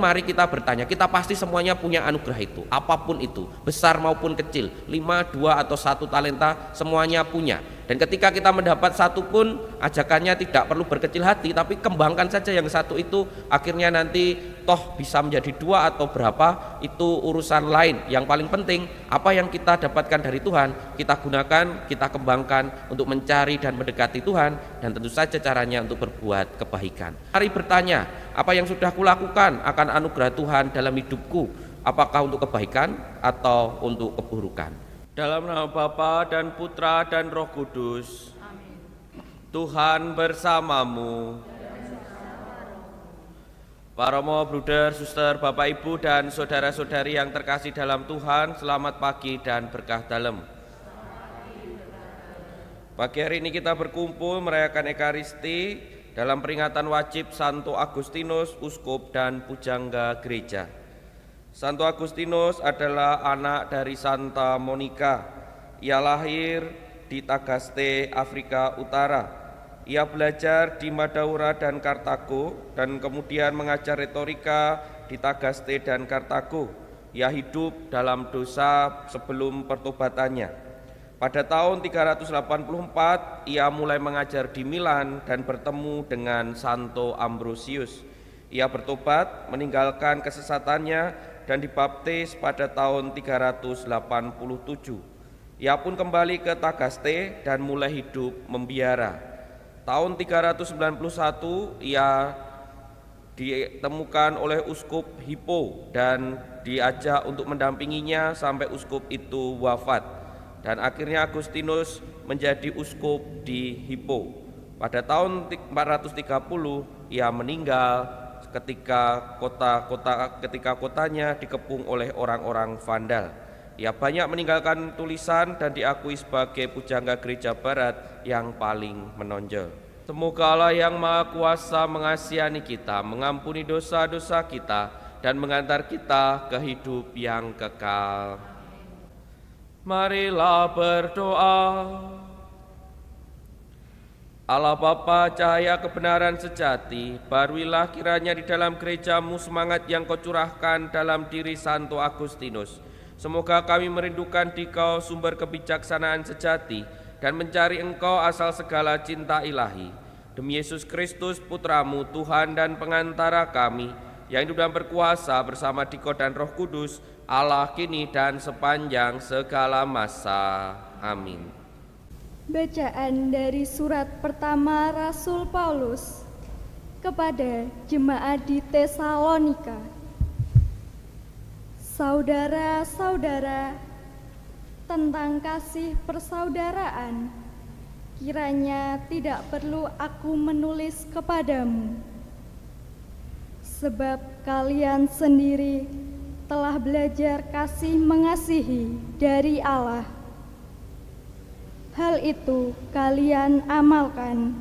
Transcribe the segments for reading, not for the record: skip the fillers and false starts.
Mari kita bertanya, kita pasti semuanya punya anugerah itu, apapun itu, besar maupun kecil, 5, 2, atau 1 talenta, semuanya punya. Dan ketika kita mendapat satu pun, ajakannya tidak perlu berkecil hati, tapi kembangkan saja yang satu itu, akhirnya nanti toh bisa menjadi 2 atau berapa, itu urusan lain. Yang paling penting, apa yang kita dapatkan dari Tuhan, kita gunakan, kita kembangkan untuk mencari dan mendekati Tuhan, dan tentu saja caranya untuk berbuat kebaikan. Mari bertanya, apa yang sudah kulakukan akan anugerah Tuhan dalam hidupku, apakah untuk kebaikan atau untuk keburukan? Dalam nama Bapa dan Putra dan Roh Kudus. Amin. Tuhan bersamamu. Para bruder, suster, Bapak, Ibu, dan saudara-saudari yang terkasih dalam Tuhan, selamat pagi dan berkah dalam. Pagi hari ini kita berkumpul merayakan Ekaristi dalam peringatan wajib Santo Agustinus, Uskup dan Pujangga Gereja. Santo Agustinus adalah anak dari Santa Monica. Ia lahir di Tagaste, Afrika Utara. Ia belajar di Madaura dan Kartago dan kemudian mengajar retorika di Tagaste dan Kartago. Ia hidup dalam dosa sebelum pertobatannya. Pada tahun 384, ia mulai mengajar di Milan dan bertemu dengan Santo Ambrosius. Ia bertobat, meninggalkan kesesatannya, dan dibaptis pada tahun 387. Ia pun kembali ke Tagaste dan mulai hidup membiara. Tahun 391 ia ditemukan oleh Uskup Hippo dan diajak untuk mendampinginya sampai uskup itu wafat. Dan akhirnya Agustinus menjadi uskup di Hippo. Pada tahun 430 ia meninggal ketika kotanya dikepung oleh orang-orang Vandal. Ia banyak meninggalkan tulisan dan diakui sebagai pujangga gereja barat yang paling menonjol. Semoga Allah yang Maha Kuasa mengasihani kita, mengampuni dosa-dosa kita, dan mengantar kita ke hidup yang kekal. Marilah berdoa. Allah Bapa, cahaya kebenaran sejati, baruilah kiranya di dalam gereja-Mu semangat yang Kau curahkan dalam diri Santo Agustinus. Semoga kami merindukan Dikau sumber kebijaksanaan sejati dan mencari Engkau asal segala cinta ilahi. Demi Yesus Kristus, Putra-Mu, Tuhan dan pengantara kami, yang hidup dan berkuasa bersama Dikau dan Roh Kudus, Allah kini dan sepanjang segala masa. Amin. Bacaan dari surat pertama Rasul Paulus kepada jemaat di Tesalonika. Saudara-saudara, tentang kasih persaudaraan, kiranya tidak perlu aku menulis kepadamu, sebab kalian sendiri telah belajar kasih mengasihi dari Allah. Hal itu kalian amalkan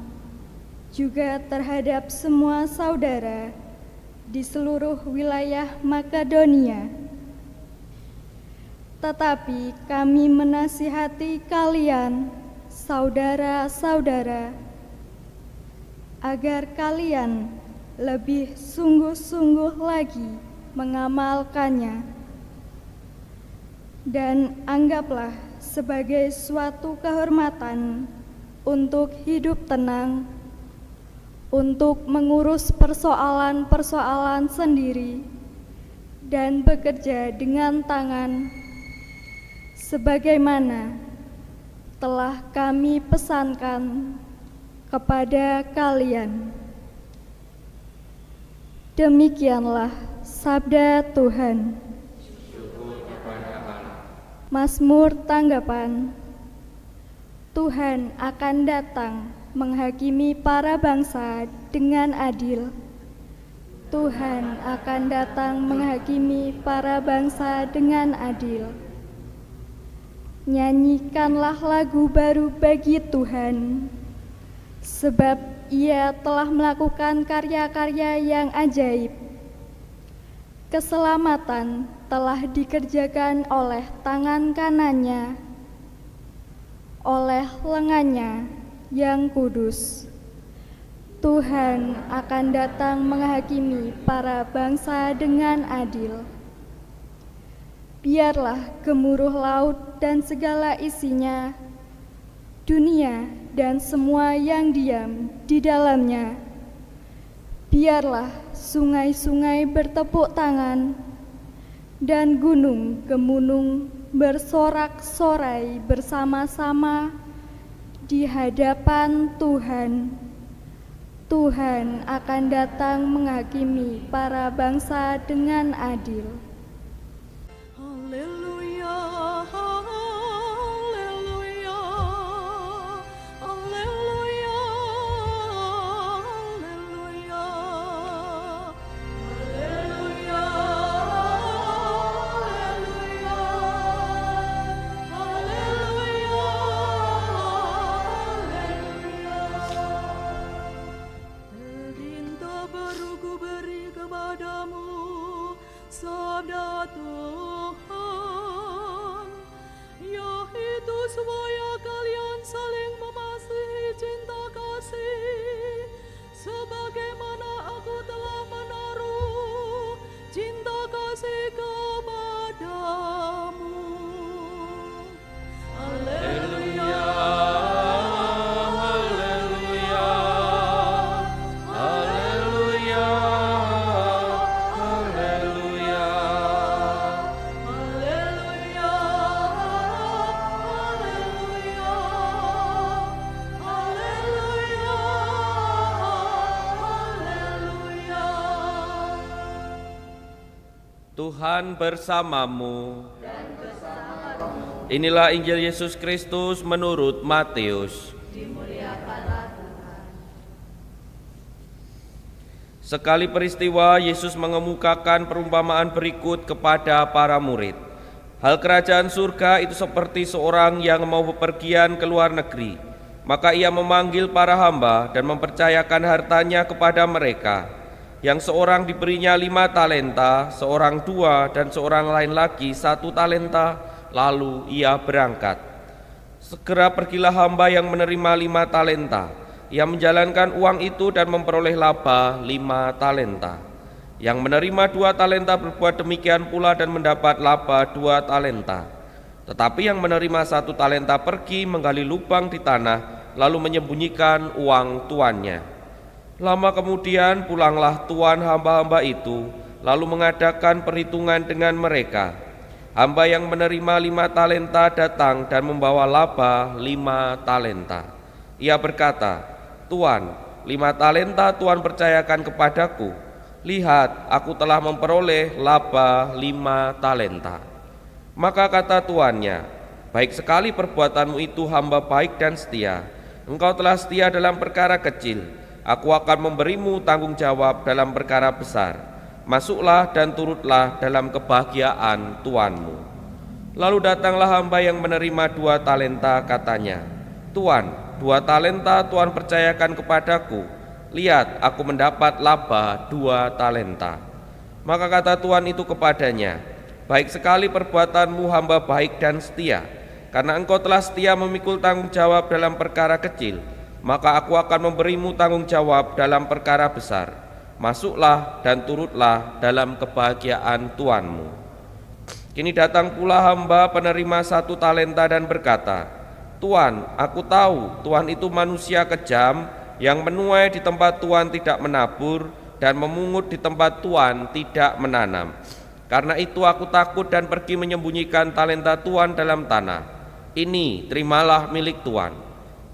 juga terhadap semua saudara di seluruh wilayah Makedonia. Tetapi kami menasihati kalian, saudara-saudara, agar kalian lebih sungguh-sungguh lagi mengamalkannya, dan anggaplah sebagai suatu kehormatan untuk hidup tenang, untuk mengurus persoalan-persoalan sendiri, dan bekerja dengan tangan, sebagaimana telah kami pesankan kepada kalian. Demikianlah sabda Tuhan. Mazmur tanggapan. Tuhan akan datang menghakimi para bangsa dengan adil. Tuhan akan datang menghakimi para bangsa dengan adil. Nyanyikanlah lagu baru bagi Tuhan, sebab Ia telah melakukan karya-karya yang ajaib. Keselamatan telah dikerjakan oleh tangan kanannya, oleh lengannya yang kudus. Tuhan akan datang menghakimi para bangsa dengan adil. Biarlah gemuruh laut dan segala isinya, dunia dan semua yang diam di dalamnya. Biarlah sungai-sungai bertepuk tangan dan gunung-gemunung bersorak-sorai bersama-sama di hadapan Tuhan. Tuhan akan datang menghakimi para bangsa dengan adil. Haleluya, haleluya, haleluya, haleluya, haleluya, haleluya, haleluya. Perintah baru ku beri kepadamu, sabda Tuhan, yaitu supaya kalian saling memasihi cinta kasih, sebagaimana aku telah menaruh cinta kasih kepadamu. Haleluya. Tuhan bersamamu. Inilah Injil Yesus Kristus menurut Matius. Sekali peristiwa, Yesus mengemukakan perumpamaan berikut kepada para murid. Hal kerajaan surga itu seperti seorang yang mau bepergian ke luar negeri. Maka ia memanggil para hamba dan mempercayakan hartanya kepada mereka. Yang seorang diberinya 5 talenta, seorang 2, dan seorang lain lagi 1 talenta, lalu ia berangkat. Segera pergilah hamba yang menerima 5 talenta. Ia menjalankan uang itu dan memperoleh laba 5 talenta. Yang menerima 2 talenta berbuat demikian pula dan mendapat laba 2 talenta. Tetapi yang menerima 1 talenta pergi menggali lubang di tanah, lalu menyembunyikan uang tuannya. Lama kemudian pulanglah tuan hamba-hamba itu, lalu mengadakan perhitungan dengan mereka. Hamba yang menerima 5 talenta datang dan membawa laba 5 talenta. Ia berkata, "Tuan, 5 talenta Tuan percayakan kepadaku. Lihat, aku telah memperoleh laba 5 talenta." Maka kata tuannya, "Baik sekali perbuatanmu itu, hamba baik dan setia. Engkau telah setia dalam perkara kecil. Aku akan memberimu tanggung jawab dalam perkara besar. Masuklah dan turutlah dalam kebahagiaan tuanmu." Lalu datanglah hamba yang menerima 2 talenta, katanya, "Tuan, 2 talenta Tuan percayakan kepadaku. Lihat, aku mendapat laba 2 talenta." Maka kata tuan itu kepadanya, "Baik sekali perbuatanmu, hamba baik dan setia. Karena engkau telah setia memikul tanggung jawab dalam perkara kecil, maka aku akan memberimu tanggung jawab dalam perkara besar. Masuklah dan turutlah dalam kebahagiaan tuanmu." Kini datang pula hamba penerima 1 talenta dan berkata, "Tuan, aku tahu Tuan itu manusia kejam yang menuai di tempat Tuan tidak menabur dan memungut di tempat Tuan tidak menanam. Karena itu aku takut dan pergi menyembunyikan talenta Tuan dalam tanah. Ini terimalah milik Tuan."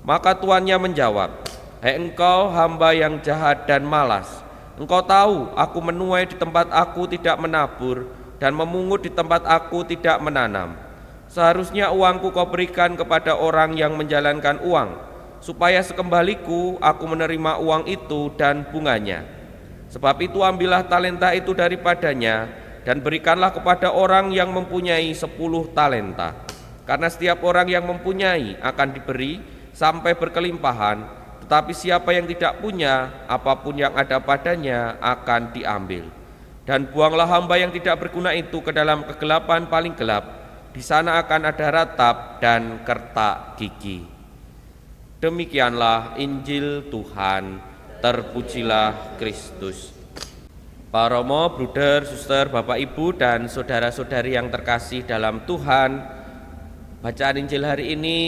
Maka tuannya menjawab, "Hei engkau hamba yang jahat dan malas, engkau tahu aku menuai di tempat aku tidak menabur dan memungut di tempat aku tidak menanam. Seharusnya uangku kau berikan kepada orang yang menjalankan uang, supaya sekembaliku aku menerima uang itu dan bunganya. Sebab itu ambillah talenta itu daripadanya dan berikanlah kepada orang yang mempunyai 10 talenta. Karena setiap orang yang mempunyai akan diberi sampai berkelimpahan, tetapi siapa yang tidak punya, apapun yang ada padanya akan diambil. Dan buanglah hamba yang tidak berguna itu ke dalam kegelapan paling gelap. Di sana akan ada ratap dan kertak gigi." Demikianlah Injil Tuhan. Terpujilah Kristus. Pak Romo, bruder, suster, bapak ibu dan saudara-saudari yang terkasih dalam Tuhan, bacaan Injil hari ini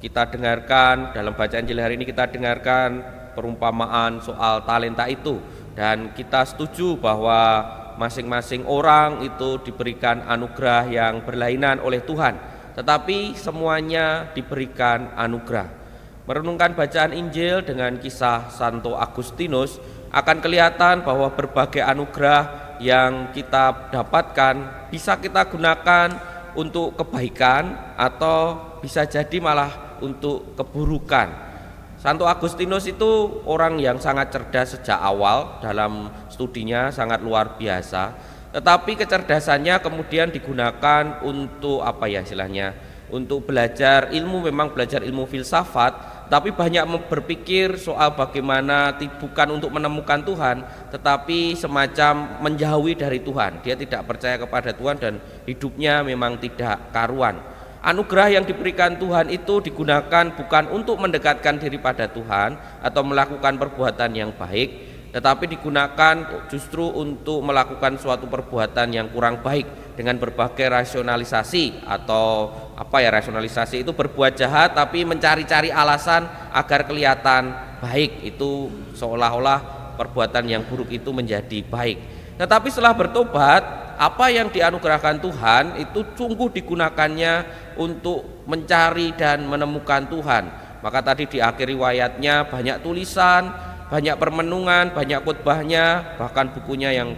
kita dengarkan, dalam bacaan Injil hari ini kita dengarkan perumpamaan soal talenta itu, dan kita setuju bahwa masing-masing orang itu diberikan anugerah yang berlainan oleh Tuhan, tetapi semuanya diberikan anugerah. Merenungkan bacaan Injil dengan kisah Santo Agustinus, akan kelihatan bahwa berbagai anugerah yang kita dapatkan bisa kita gunakan untuk kebaikan atau bisa jadi malah untuk keburukan. Santo Agustinus itu orang yang sangat cerdas sejak awal, dalam studinya sangat luar biasa, tetapi kecerdasannya kemudian digunakan untuk untuk belajar ilmu, memang belajar ilmu filsafat, tapi banyak berpikir soal bagaimana bukan untuk menemukan Tuhan, tetapi semacam menjauhi dari Tuhan. Dia tidak percaya kepada Tuhan dan hidupnya memang tidak karuan. Anugerah yang diberikan Tuhan itu digunakan bukan untuk mendekatkan diri pada Tuhan atau melakukan perbuatan yang baik, tetapi digunakan justru untuk melakukan suatu perbuatan yang kurang baik dengan berbagai rasionalisasi atau rasionalisasi itu berbuat jahat tapi mencari-cari alasan agar kelihatan baik, itu seolah-olah perbuatan yang buruk itu menjadi baik. Tetapi setelah bertobat, apa yang dianugerahkan Tuhan itu sungguh digunakannya untuk mencari dan menemukan Tuhan. Maka tadi di akhir riwayatnya banyak tulisan, banyak permenungan, banyak khotbahnya, bahkan bukunya yang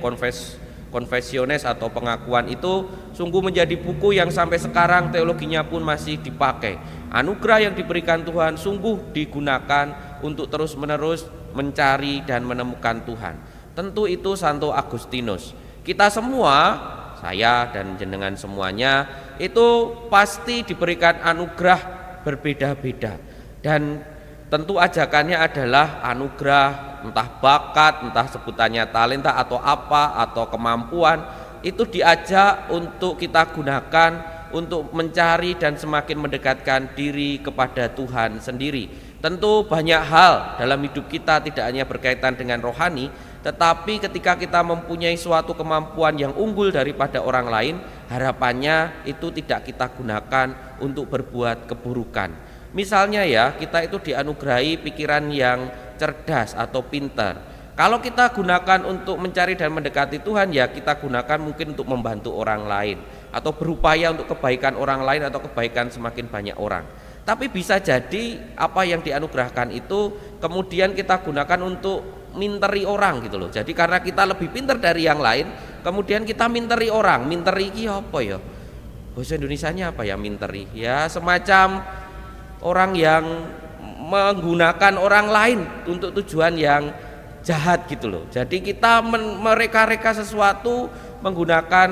Confessiones atau pengakuan itu sungguh menjadi buku yang sampai sekarang teologinya pun masih dipakai. Anugerah yang diberikan Tuhan sungguh digunakan untuk terus-menerus mencari dan menemukan Tuhan. Tentu itu Santo Agustinus. Kita semua, saya dan jenengan semuanya, itu pasti diberikan anugerah berbeda-beda. Dan tentu ajakannya adalah anugerah, entah bakat, entah sebutannya talenta atau apa, atau kemampuan, itu diajak untuk kita gunakan untuk mencari dan semakin mendekatkan diri kepada Tuhan sendiri. Tentu banyak hal dalam hidup kita tidak hanya berkaitan dengan rohani, tetapi ketika kita mempunyai suatu kemampuan yang unggul daripada orang lain, harapannya itu tidak kita gunakan untuk berbuat keburukan. Misalnya kita itu dianugerahi pikiran yang cerdas atau pintar. Kalau kita gunakan untuk mencari dan mendekati Tuhan, kita gunakan mungkin untuk membantu orang lain atau berupaya untuk kebaikan orang lain atau kebaikan semakin banyak orang. Tapi bisa jadi apa yang dianugerahkan itu kemudian kita gunakan untuk minteri orang gitu loh. Jadi karena kita lebih pintar dari yang lain, kemudian kita minteri orang. Minteri iki apa ya? Bahasa Indonesianya apa ya minteri? Ya semacam orang yang menggunakan orang lain untuk tujuan yang jahat gitu loh. Jadi kita mereka-reka sesuatu menggunakan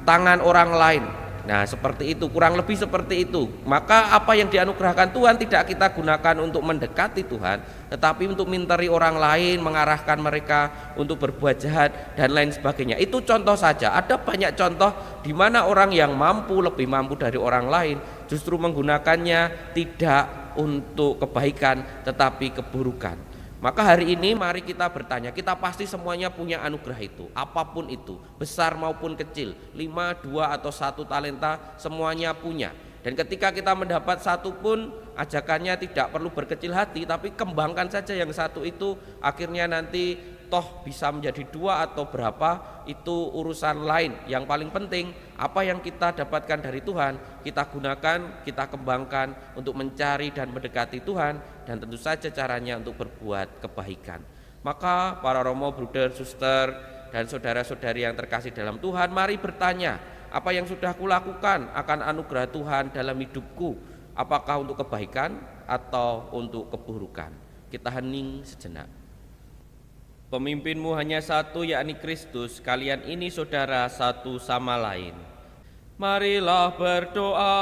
tangan orang lain. Nah seperti itu, kurang lebih seperti itu. Maka apa yang dianugerahkan Tuhan tidak kita gunakan untuk mendekati Tuhan, tetapi untuk minteri orang lain, mengarahkan mereka untuk berbuat jahat dan lain sebagainya. Itu contoh saja. Ada banyak contoh di mana orang yang mampu, lebih mampu dari orang lain, justru menggunakannya tidak untuk kebaikan tetapi keburukan. Maka hari ini mari kita bertanya, kita pasti semuanya punya anugerah itu, apapun itu, besar maupun kecil, 5, 2 atau 1 talenta, semuanya punya. Dan ketika kita mendapat satu pun, ajakannya tidak perlu berkecil hati, tapi kembangkan saja yang satu itu, akhirnya nanti toh bisa menjadi 2 atau berapa, itu urusan lain. Yang paling penting, apa yang kita dapatkan dari Tuhan, kita gunakan, kita kembangkan untuk mencari dan mendekati Tuhan, dan tentu saja caranya untuk berbuat kebaikan. Maka para romo, bruder, suster, dan saudara-saudari yang terkasih dalam Tuhan, mari bertanya, apa yang sudah kulakukan akan anugerah Tuhan dalam hidupku, apakah untuk kebaikan atau untuk keburukan? Kita hening sejenak. Pemimpinmu hanya satu, yakni Kristus. Kalian ini saudara satu sama lain. Marilah berdoa.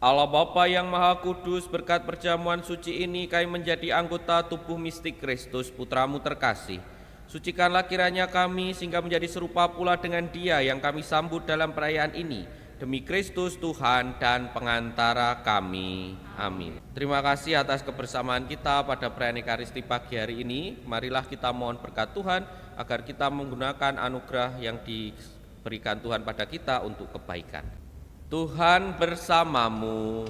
Allah Bapa yang Maha Kudus, berkat perjamuan suci ini kami menjadi anggota tubuh mistik Kristus, Putramu terkasih. Sucikanlah kiranya kami sehingga menjadi serupa pula dengan Dia yang kami sambut dalam perayaan ini, demi Kristus Tuhan dan pengantara kami. Amin. Terima kasih atas kebersamaan kita pada perayaan Ekaristi pagi hari ini. Marilah kita mohon berkat Tuhan agar kita menggunakan anugerah yang diberikan Tuhan pada kita untuk kebaikan. Tuhan bersamamu.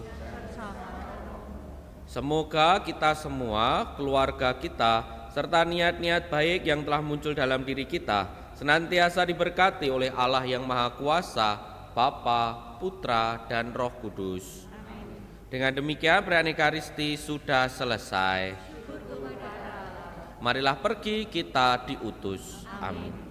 Semoga kita semua, keluarga kita, serta niat-niat baik yang telah muncul dalam diri kita senantiasa diberkati oleh Allah yang Maha Kuasa, Bapa, Putra, dan Roh Kudus. Dengan demikian perayaan Ekaristi sudah selesai. Marilah pergi, kita diutus. Amin.